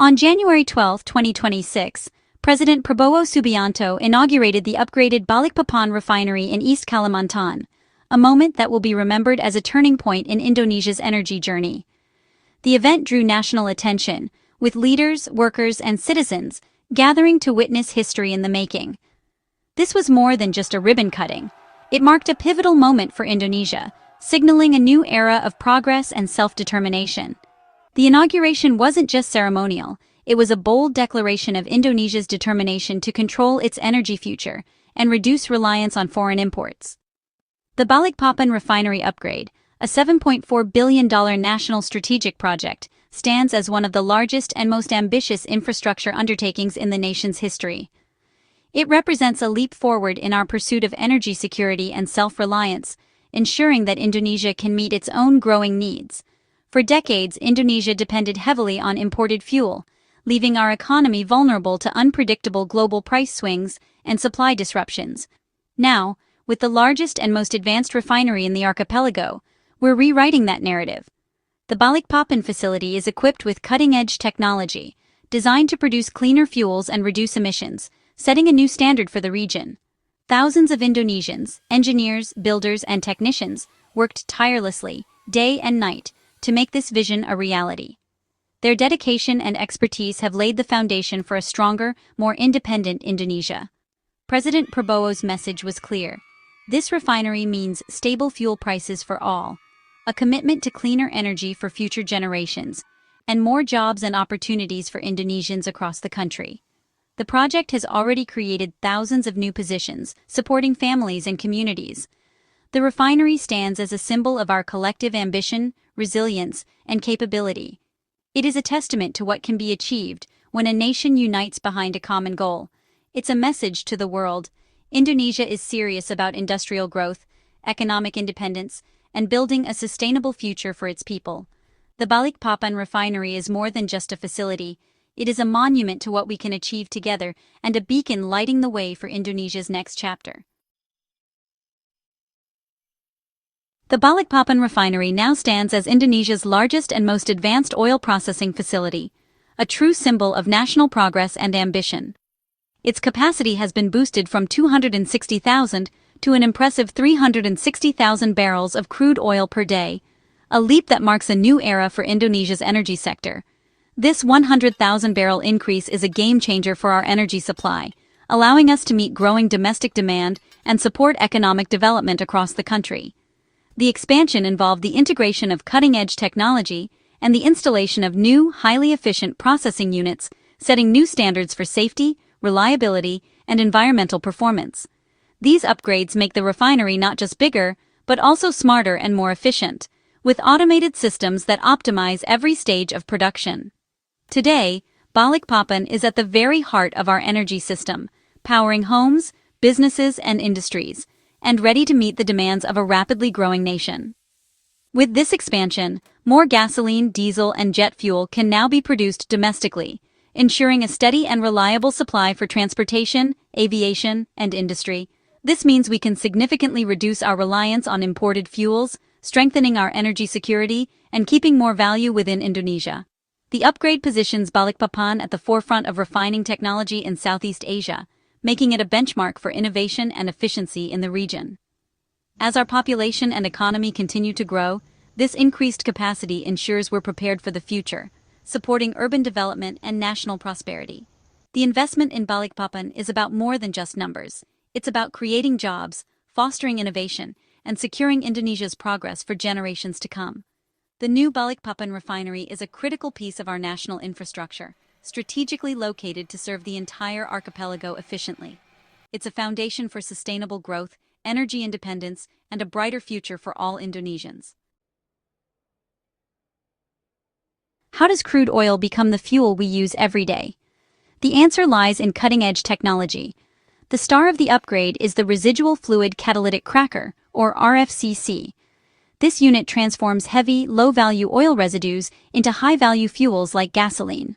On January 12, 2026, President Prabowo Subianto inaugurated the upgraded Balikpapan refinery in East Kalimantan, a moment that will be remembered as a turning point in Indonesia's energy journey. The event drew national attention, with leaders, workers, and citizens gathering to witness history in the making. This was more than just a ribbon cutting. It marked a pivotal moment for Indonesia, signaling a new era of progress and self-determination. The inauguration wasn't just ceremonial, it was a bold declaration of Indonesia's determination to control its energy future and reduce reliance on foreign imports. The Balikpapan refinery upgrade, a $7.4 billion national strategic project, stands as one of the largest and most ambitious infrastructure undertakings in the nation's history. It represents a leap forward in our pursuit of energy security and self-reliance, ensuring that Indonesia can meet its own growing needs. For decades, Indonesia depended heavily on imported fuel, leaving our economy vulnerable to unpredictable global price swings and supply disruptions. Now, with the largest and most advanced refinery in the archipelago, we're rewriting that narrative. The Balikpapan facility is equipped with cutting-edge technology, designed to produce cleaner fuels and reduce emissions, setting a new standard for the region. Thousands of Indonesians, engineers, builders, and technicians worked tirelessly, day and night, to make this vision a reality. Their dedication and expertise have laid the foundation for a stronger, more independent Indonesia. President Prabowo's message was clear. This refinery means stable fuel prices for all, a commitment to cleaner energy for future generations, and more jobs and opportunities for Indonesians across the country. The project has already created thousands of new positions, supporting families and communities. The refinery stands as a symbol of our collective ambition, resilience, and capability. It is a testament to what can be achieved when a nation unites behind a common goal. It's a message to the world. Indonesia is serious about industrial growth, economic independence, and building a sustainable future for its people. The Balikpapan refinery is more than just a facility. It is a monument to what we can achieve together and a beacon lighting the way for Indonesia's next chapter. The Balikpapan refinery now stands as Indonesia's largest and most advanced oil processing facility, a true symbol of national progress and ambition. Its capacity has been boosted from 260,000 to an impressive 360,000 barrels of crude oil per day, a leap that marks a new era for Indonesia's energy sector. This 100,000-barrel increase is a game-changer for our energy supply, allowing us to meet growing domestic demand and support economic development across the country. The expansion involved the integration of cutting-edge technology and the installation of new, highly efficient processing units, setting new standards for safety, reliability, and environmental performance. These upgrades make the refinery not just bigger, but also smarter and more efficient, with automated systems that optimize every stage of production. Today, Balikpapan is at the very heart of our energy system, powering homes, businesses, and industries, and ready to meet the demands of a rapidly growing nation. With this expansion, more gasoline, diesel, and jet fuel can now be produced domestically, ensuring a steady and reliable supply for transportation, aviation, and industry. This means we can significantly reduce our reliance on imported fuels, strengthening our energy security, and keeping more value within Indonesia. The upgrade positions Balikpapan at the forefront of refining technology in Southeast Asia, making it a benchmark for innovation and efficiency in the region. As our population and economy continue to grow, this increased capacity ensures we're prepared for the future, supporting urban development and national prosperity. The investment in Balikpapan is about more than just numbers. It's about creating jobs, fostering innovation, and securing Indonesia's progress for generations to come. The new Balikpapan refinery is a critical piece of our national infrastructure, strategically located to serve the entire archipelago efficiently. It's a foundation for sustainable growth, energy independence, and a brighter future for all Indonesians. How does crude oil become the fuel we use every day? The answer lies in cutting-edge technology. The star of the upgrade is the Residual Fluid Catalytic Cracker, or RFCC. This unit transforms heavy, low-value oil residues into high-value fuels like gasoline.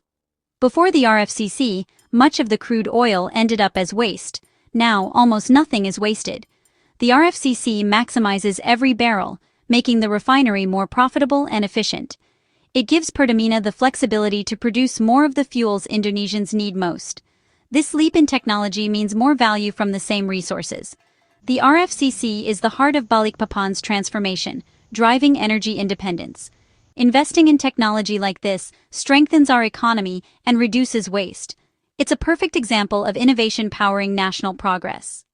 Before the RFCC, much of the crude oil ended up as waste. Now, almost nothing is wasted. The RFCC maximizes every barrel, making the refinery more profitable and efficient. It gives Pertamina the flexibility to produce more of the fuels Indonesians need most. This leap in technology means more value from the same resources. The RFCC is the heart of Balikpapan's transformation, driving energy independence. Investing in technology like this strengthens our economy and reduces waste. It's a perfect example of innovation powering national progress.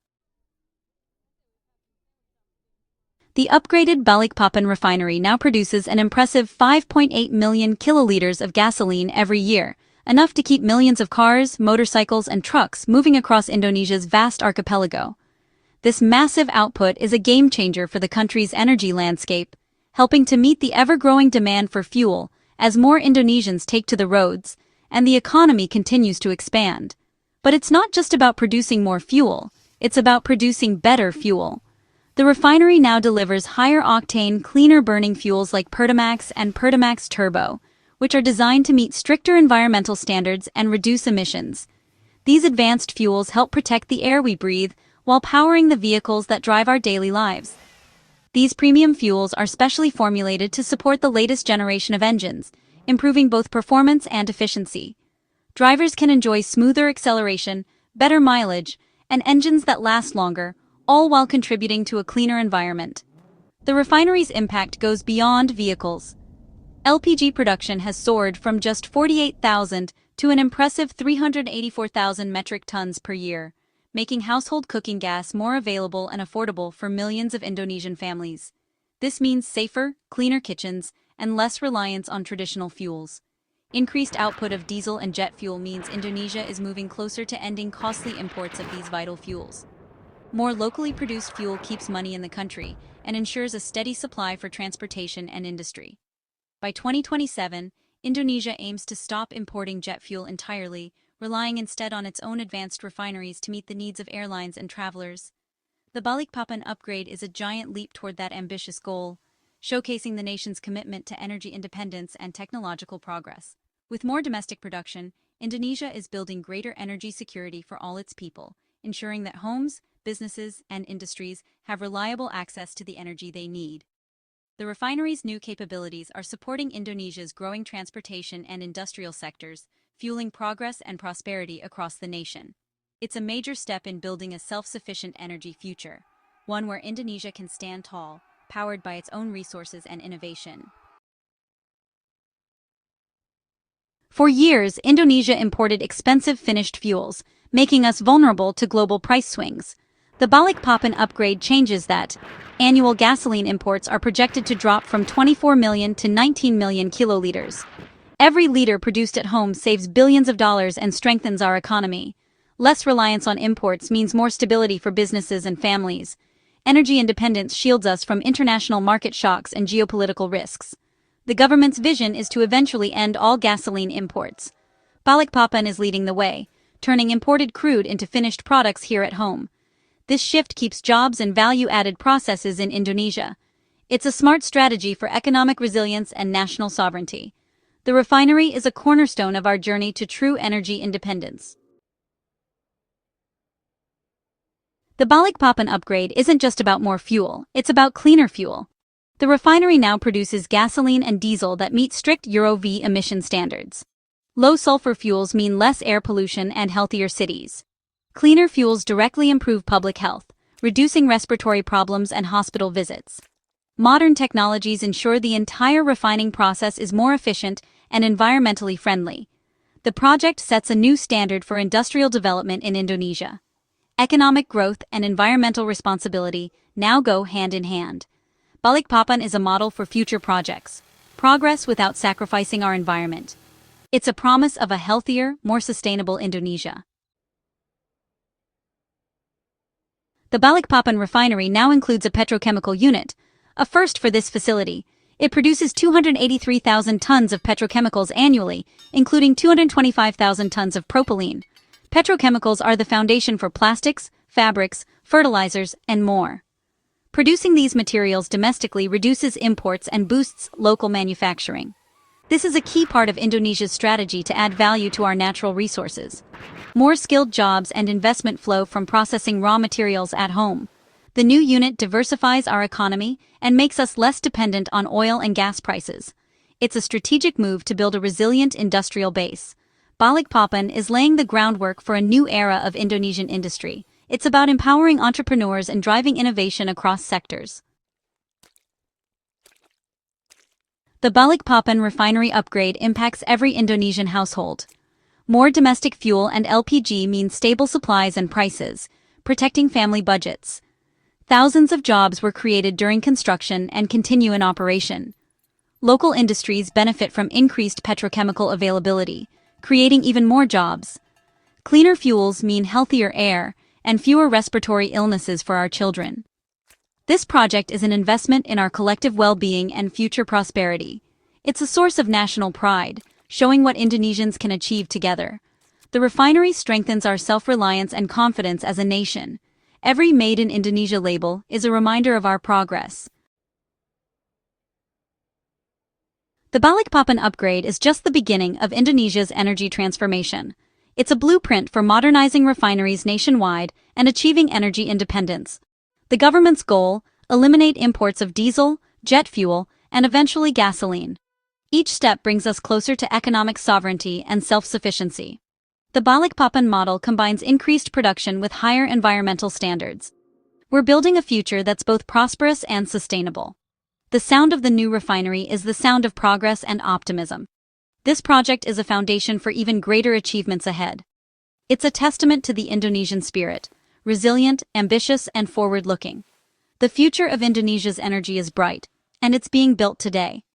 The upgraded Balikpapan refinery now produces an impressive 5.8 million kiloliters of gasoline every year, enough to keep millions of cars, motorcycles, and trucks moving across Indonesia's vast archipelago. This massive output is a game-changer for the country's energy landscape, helping to meet the ever-growing demand for fuel as more Indonesians take to the roads and the economy continues to expand. But it's not just about producing more fuel, it's about producing better fuel. The refinery now delivers higher-octane, cleaner-burning fuels like Pertamax and Pertamax Turbo, which are designed to meet stricter environmental standards and reduce emissions. These advanced fuels help protect the air we breathe while powering the vehicles that drive our daily lives. These premium fuels are specially formulated to support the latest generation of engines, improving both performance and efficiency. Drivers can enjoy smoother acceleration, better mileage, and engines that last longer, all while contributing to a cleaner environment. The refinery's impact goes beyond vehicles. LPG production has soared from just 48,000 to an impressive 384,000 metric tons per year, making household cooking gas more available and affordable for millions of Indonesian families. This means safer, cleaner kitchens and less reliance on traditional fuels. Increased output of diesel and jet fuel means Indonesia is moving closer to ending costly imports of these vital fuels. More locally produced fuel keeps money in the country and ensures a steady supply for transportation and industry. By 2027, Indonesia aims to stop importing jet fuel entirely, relying instead on its own advanced refineries to meet the needs of airlines and travelers. The Balikpapan upgrade is a giant leap toward that ambitious goal, showcasing the nation's commitment to energy independence and technological progress. With more domestic production, Indonesia is building greater energy security for all its people, ensuring that homes, businesses, and industries have reliable access to the energy they need. The refinery's new capabilities are supporting Indonesia's growing transportation and industrial sectors, fueling progress and prosperity across the nation. It's a major step in building a self-sufficient energy future, one where Indonesia can stand tall, powered by its own resources and innovation. For years, Indonesia imported expensive finished fuels, making us vulnerable to global price swings. The Balikpapan upgrade changes that. Annual gasoline imports are projected to drop from 24 million to 19 million kiloliters. Every liter produced at home saves billions of dollars and strengthens our economy. Less reliance on imports means more stability for businesses and families. Energy independence shields us from international market shocks and geopolitical risks. The government's vision is to eventually end all gasoline imports. Balikpapan is leading the way, turning imported crude into finished products here at home. This shift keeps jobs and value-added processes in Indonesia. It's a smart strategy for economic resilience and national sovereignty. The refinery is a cornerstone of our journey to true energy independence. The Balikpapan upgrade isn't just about more fuel, it's about cleaner fuel. The refinery now produces gasoline and diesel that meet strict Euro V emission standards. Low-sulfur fuels mean less air pollution and healthier cities. Cleaner fuels directly improve public health, reducing respiratory problems and hospital visits. Modern technologies ensure the entire refining process is more efficient and environmentally friendly. The project sets a new standard for industrial development in Indonesia. Economic growth and environmental responsibility now go hand in hand. Balikpapan is a model for future projects. Progress without sacrificing our environment. It's a promise of a healthier, more sustainable Indonesia. The Balikpapan refinery now includes a petrochemical unit, a first for this facility. It produces 283,000 tons of petrochemicals annually, including 225,000 tons of propylene. Petrochemicals are the foundation for plastics, fabrics, fertilizers, and more. Producing these materials domestically reduces imports and boosts local manufacturing. This is a key part of Indonesia's strategy to add value to our natural resources. More skilled jobs and investment flow from processing raw materials at home. The new unit diversifies our economy and makes us less dependent on oil and gas prices. It's a strategic move to build a resilient industrial base. Balikpapan is laying the groundwork for a new era of Indonesian industry. It's about empowering entrepreneurs and driving innovation across sectors. The Balikpapan refinery upgrade impacts every Indonesian household. More domestic fuel and LPG mean stable supplies and prices, protecting family budgets. Thousands of jobs were created during construction and continue in operation. Local industries benefit from increased petrochemical availability, creating even more jobs. Cleaner fuels mean healthier air and fewer respiratory illnesses for our children. This project is an investment in our collective well-being and future prosperity. It's a source of national pride, showing what Indonesians can achieve together. The refinery strengthens our self-reliance and confidence as a nation. Every Made in Indonesia label is a reminder of our progress. The Balikpapan upgrade is just the beginning of Indonesia's energy transformation. It's a blueprint for modernizing refineries nationwide and achieving energy independence. The government's goal: eliminate imports of diesel, jet fuel, and eventually gasoline. Each step brings us closer to economic sovereignty and self-sufficiency. The Balikpapan model combines increased production with higher environmental standards. We're building a future that's both prosperous and sustainable. The sound of the new refinery is the sound of progress and optimism. This project is a foundation for even greater achievements ahead. It's a testament to the Indonesian spirit: resilient, ambitious, and forward-looking. The future of Indonesia's energy is bright, and it's being built today.